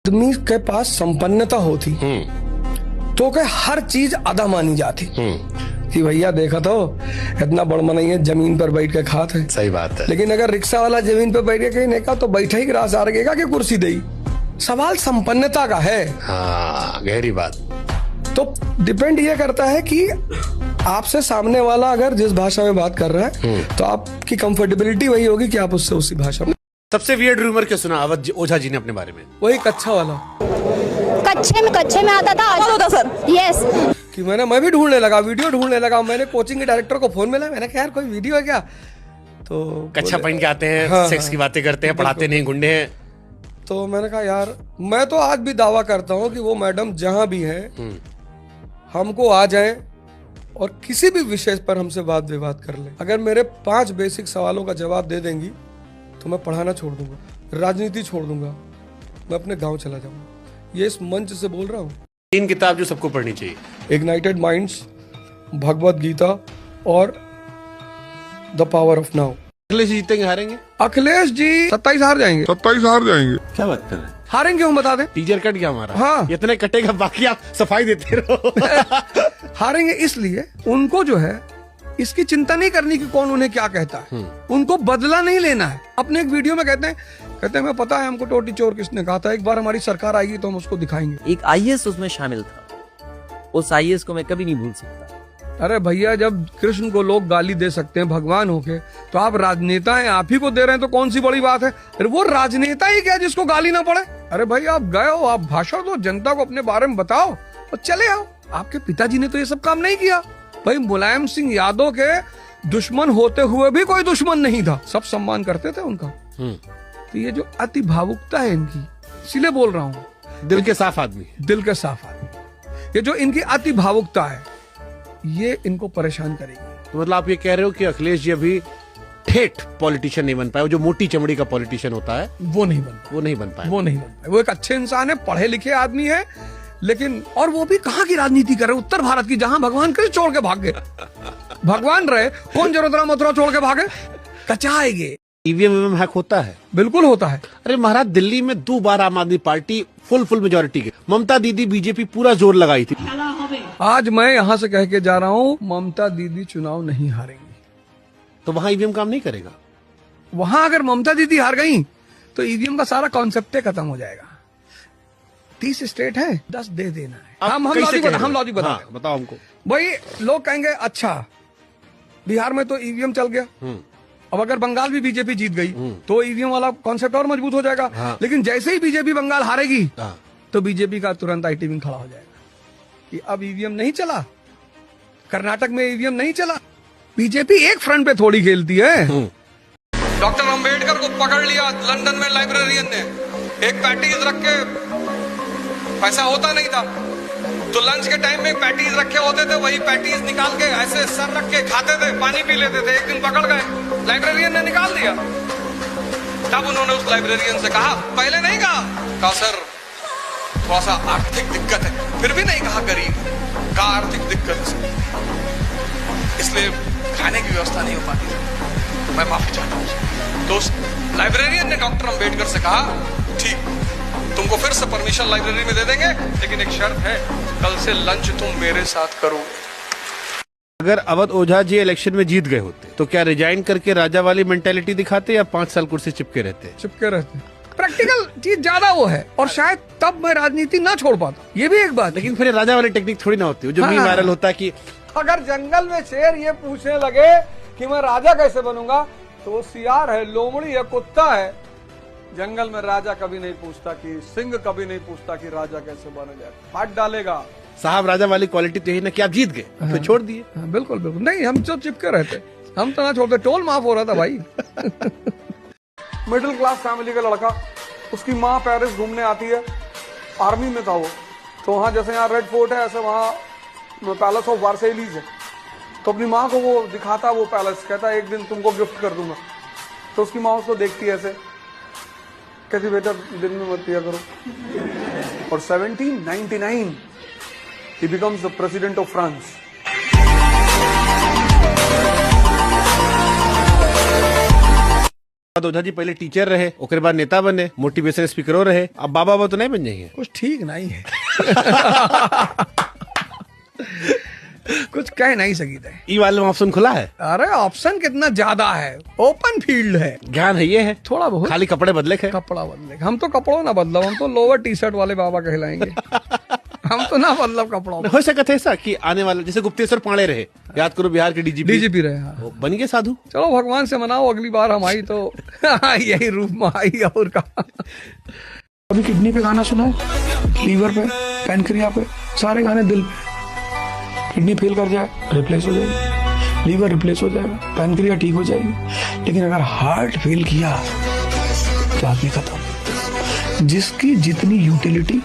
आदमी के पास संपन्नता होती तो क्या हर चीज आधा मानी जाती कि भैया देखा तो इतना बड़मन नहीं है, जमीन पर बैठ के खाते हैं। सही बात है। लेकिन अगर रिक्शा वाला जमीन पर बैठ के कहीं नहीं का तो बैठा ही ग्रास आ रहेगा कि कुर्सी दे। सवाल संपन्नता का है। हाँ, गहरी बात। तो डिपेंड ये करता है कि आपसे सामने वाला अगर जिस भाषा में बात कर रहा है तो आपकी कंफर्टेबिलिटी वही होगी कि आप उससे उसी भाषा में। सबसे वियर्ड रूमर क्या सुना अवध ओझा जी ने अपने बारे में? वही कच्चा वाला, कच्चे में आता था होता सर। यस कि मैं भी ढूंढने लगा, वीडियो ढूंढने लगा। मैंने कोचिंग के डायरेक्टर को फोन मिला, मैंने कहा यार कोई वीडियो है क्या? तो कच्चा पहन के आते हैं, हाँ, सेक्स की बातें करते हैं, पढ़ाते नहीं, गुंडे हैं। तो मैंने कहा यार मैं तो आज भी दावा करता हूँ कि वो मैडम जहां भी है हमको आ जाए और किसी भी विषय पर हमसे वाद विवाद कर ले। अगर मेरे 5 बेसिक सवालों का जवाब दे देंगी तो मैं पढ़ाना छोड़ दूंगा, राजनीति छोड़ दूंगा, मैं अपने गांव चला जाऊंगा। ये इस मंच से बोल रहा हूँ। 3 किताब जो सबको पढ़नी चाहिए: इग्नाइटेड माइंड्स, भगवत गीता और the power of now. Akhilesh ji जीतेंगे हारेंगे? अखिलेश जी 27 हार जाएंगे। 27 हार जाएंगे। क्या बात कर रहे हैं? हारेंगे हम बता दें। टीजर कट गया हमारा। हाँ। इतने कटेगा, बाकी आप सफाई देते रहो। हारेंगे इसलिए उनको जो है इसकी चिंता नहीं करनी कि कौन उन्हें क्या कहता है। उनको बदला नहीं लेना है। अपने एक वीडियो में कहते हैं मैं पता है हमको टोटी चोर किसने कहा था, एक बार हमारी सरकार आएगी तो हम उसको दिखाएंगे। एक आईएएस उसमें शामिल था, उस आईएएस को मैं कभी नहीं भूल सकता। अरे भैया जब कृष्ण को लोग गाली दे सकते हैं भगवान होके, तो आप राजनेता हैं, आप ही को दे रहे हैं तो कौन सी बड़ी बात है? अरे वो राजनेता ही क्या जिसको गाली ना पड़े? अरे भाई आप गए हो, आप भाषण दो, जनता को अपने बारे में बताओ और चले आओ। आपके पिताजी ने तो ये सब काम नहीं किया। भाई मुलायम सिंह यादव के दुश्मन होते हुए भी कोई दुश्मन नहीं था, सब सम्मान करते थे उनका। तो ये जो अति भावुकता है इनकी, इसीलिए बोल रहा हूँ, दिल के साफ आदमी, दिल के साफ आदमी। ये जो इनकी अति भावुकता है ये इनको परेशान करेगी। तो मतलब आप ये कह रहे हो कि अखिलेश जी अभी ठेठ पॉलिटिशियन नहीं बन पाए, वो जो मोटी चमड़ी का पॉलिटिशियन होता है वो नहीं बन पाए। वो एक अच्छे इंसान है, पढ़े लिखे आदमी है, लेकिन और वो भी कहाँ की राजनीति कर रहे, उत्तर भारत की, जहां भगवान कृष्ण छोड़ के भाग गए। भगवान रहे, कौन जरूरत मथुरा छोड़ के भागे? कचाएंगे। ईवीएम हैक होता है? बिल्कुल होता है। अरे महाराज, दिल्ली में 2 बार आम आदमी पार्टी फुल मेजोरिटी के, ममता दीदी बीजेपी पूरा जोर लगाई थी। आज मैं यहाँ से कह के जा रहा हूँ, ममता दीदी चुनाव नहीं हारेंगी। तो वहां ईवीएम काम नहीं करेगा? वहां अगर ममता दीदी हार गई तो ईवीएम का सारा कॉन्सेप्ट खत्म हो जाएगा। 30 स्टेट है, 10 दे देना है। हम लॉजिक बता हाँ, बताओ हमको। भाई लोग कहेंगे अच्छा बिहार में तो ईवीएम चल गया, अब अगर बंगाल भी बीजेपी जीत गई तो ईवीएम वाला कॉन्सेप्ट और मजबूत हो जाएगा। हाँ। लेकिन जैसे ही बीजेपी बंगाल हारेगी हाँ। तो बीजेपी का तुरंत आईटी विंग खड़ा हो जाएगा कि अब ईवीएम नहीं चला, कर्नाटक में ईवीएम नहीं चला। बीजेपी एक फ्रंट पे थोड़ी खेलती है। डॉक्टर अंबेडकर को पकड़ लिया लंदन में लाइब्रेरियन ने, एक पैटीज रख के, पैसा होता नहीं था तो लंच के टाइम में पैटीज रखे होते थे, वही पैटीज निकाल के ऐसे सर रख के खाते थे, पानी पी लेते थे। एक दिन पकड़ गए, लाइब्रेरियन ने निकाल दिया। तब उन्होंने उस लाइब्रेरियन से कहा, पहले नहीं कहा सर थोड़ा सा आर्थिक दिक्कत है, फिर भी नहीं कहा गरीब, कहा आर्थिक दिक्कत है इसलिए खाने की व्यवस्था नहीं हो पाती, मैं माफी चाहता हूँ। तो उस लाइब्रेरियन ने डॉक्टर अंबेडकर से कहा, ठीक तुमको फिर से परमिशन लाइब्रेरी में दे देंगे, लेकिन एक शर्त है, कल से लंच तुम मेरे साथ करोगे। अगर अवध ओझा जी इलेक्शन में जीत गए होते तो क्या रिजाइन करके राजा वाली मेंटेलिटी दिखाते या 5 साल कुर्सी चिपके रहते? प्रैक्टिकल चीज ज्यादा वो है, और शायद तब मैं राजनीति ना छोड़ पाता। ये भी एक बात। लेकिन फिर राजा वाली टेक्निक थोड़ी ना होती, जो मीम वायरल होता है कि अगर जंगल में शेर ये पूछने लगे कि मैं राजा कैसे बनूंगा, तो सियार है, लोमड़ी है, कुत्ता है, जंगल में राजा कभी नहीं पूछता कि, सिंह कभी नहीं पूछता कि राजा कैसे बना जाए, हाथ डालेगा। साहब राजा वाली क्वालिटी तो यही ना कि आप जीत गए तो छोड़ दिए। बिल्कुल नहीं, हम तो चिपके रहते, हम तो ना छोड़ते, टोल माफ हो रहा था भाई। मिडिल क्लास फैमिली का लड़का, उसकी माँ पेरिस घूमने आती है, आर्मी में था वो, तो वहाँ जैसे यहाँ रेड फोर्ट है ऐसे वहाँ पैलेस ऑफ वर्सेलीज है, तो अपनी माँ को वो दिखाता वो पैलेस, कहता है एक दिन तुमको गिफ्ट कर दूंगा। तो उसकी माँ उसको देखती है ऐसे, कहती बेटा दिन में मत पिया करो। और 1799 he becomes the president of France। Ojha ji पहले टीचर रहे, ओकरे बाद नेता बने, मोटिवेशन स्पीकरो रहे, अब बाबा तो नहीं बन जाइए। कुछ ठीक नहीं है। कुछ कह नहीं सकते। ई वाले में ऑप्शन खुला है, अरे ऑप्शन कितना ज्यादा है, ओपन फील्ड है। ज्ञान है ये है, थोड़ा बहुत खाली कपड़े बदले के। कपड़ा बदले, हम तो कपड़ों ना बदलो, हम तो लोअर टी शर्ट वाले बाबा कहलाएंगे। हम तो ना मतलब कपड़ों। हो सकता है ऐसा कि आने वाले जैसे गुप्तेश्वर पांडे रहे, याद करो बिहार के डीजीपी रहे। हाँ। वो बन गए साधु। चलो भगवान से मनाओ, अगली बार हम आई तो यही रूप में आई। और कहा अभी किडनी पे गाना सुना है, लीवर पे, पैनक्रिया पे, सारे गाने दिल पे। किडनी फेल कर जाए रिप्लेस हो जाएगी, लीवर रिप्लेस हो जाएगा, पैनक्रिया ठीक हो जाएगी, लेकिन अगर हार्ट फेल किया तो आदमी खत्म। जिसकी जितनी यूटिलिटी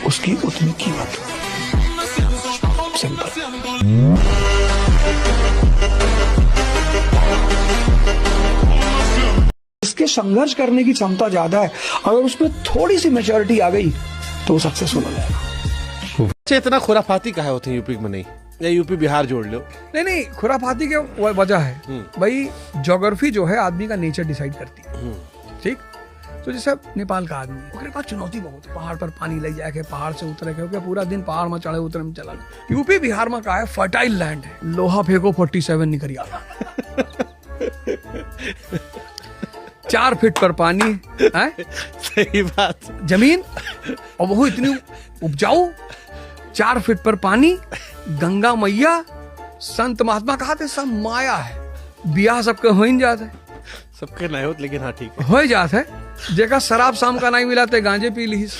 उसकी उतनी कीमत। सिंपल। इसके संघर्ष करने की क्षमता ज्यादा है, अगर उसमें थोड़ी सी मैच्योरिटी आ गई तो वो सक्सेसफुल हो जाएगा। अच्छा, इतना खुराफाती काहे होते हैं यूपी में नहीं, या यूपी बिहार जोड़ लो। नहीं, खुराफाती के वजह है भाई, ज्योग्राफी जो है आदमी का नेचर डिसाइड करती है। ठीक, तो जैसे नेपाल का आदमी, उसके पास चुनौती बहुत है, पहाड़ पर पानी ले जाके, पहाड़ से उतरे के पूरा दिन पहाड़ में चढ़े उतरे में चला। यूपी बिहार में का है, फर्टाइल लैंड है, लोहा फेंको 47 निकल आता। 4 फीट पर पानी है, सही बात, जमीन, और वो इतनी उपजाऊ। 4 फीट पर पानी, गंगा मैया, संत महात्मा कहा थे सब माया है। ब्याह सबके हो ही जाते, सबके नहीं होते, लेकिन हाँ ठीक है, हो जाते। जेका शराब शाम का नहीं मिलाते गांजे पी लीस,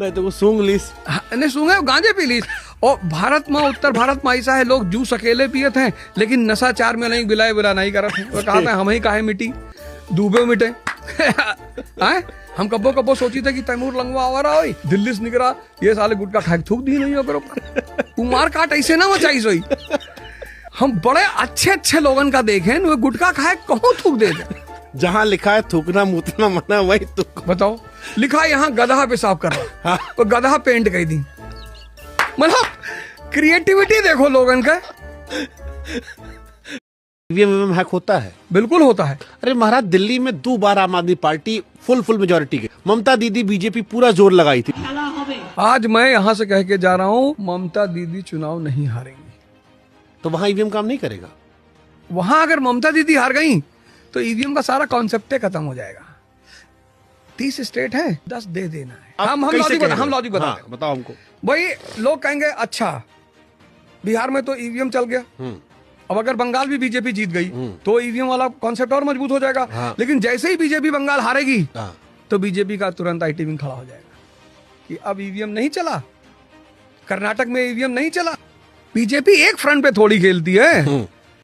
नहीं तो वो सूंघ लीस, नहीं सूंघे गांजे पी लीस। और भारत में, उत्तर भारत में ऐसा है, लोग जूस अकेले पियत हैं, लेकिन नशा चार में नहीं, बिलाए बिला नहीं करत हैं। वो कहा था हम ही काहे मिटी, डूबे मिटे। हम कब्बो कब्बो सोची थे कि तैमूर लंगवा आ रहा हो, दिल्ली से निकला, ये साले गुटका खाए थूक दी नहीं होकर उमार काट ऐसे ना मचाई सोई। हम बड़े अच्छे अच्छे लोगन का देखे, वो गुटखा खाए कहूँ थूक दे। जहाँ लिखा है थूकना मुतना मना वही थूक। बताओ, लिखा है यहाँ गधा पेशाब कर रहा, तो गधा पेंट कही दी। मतलब क्रिएटिविटी देखो लोगन का। ईवीएम हैक होता है, बिल्कुल होता है। अरे महाराज, दिल्ली में 2 बार आम आदमी पार्टी फुल मेजोरिटी के, ममता दीदी बीजेपी पूरा जोर लगाई थी। आज मैं यहाँ से कह के जा रहा हूँ, ममता दीदी चुनाव नहीं हारेंगी। तो वहां ईवीएम काम नहीं करेगा। वहां अगर ममता दीदी हार गई तो ईवीएम का सारा कॉन्सेप्ट खत्म हो जाएगा। 30 स्टेट है, 10 दे देना है। हम लॉजिक बता बताओ हमको। भाई लोग कहेंगे अच्छा बिहार में तो ईवीएम चल गया, अब अगर बंगाल भी बीजेपी जीत गई तो ईवीएम वाला कॉन्सेप्ट और मजबूत हो जाएगा। लेकिन जैसे ही बीजेपी बंगाल हारेगी तो बीजेपी का तुरंत आईटी विंग खड़ा हो जाएगा कि अब ईवीएम नहीं चला, कर्नाटक में ईवीएम नहीं चला। बीजेपी एक फ्रंट पे थोड़ी खेलती है,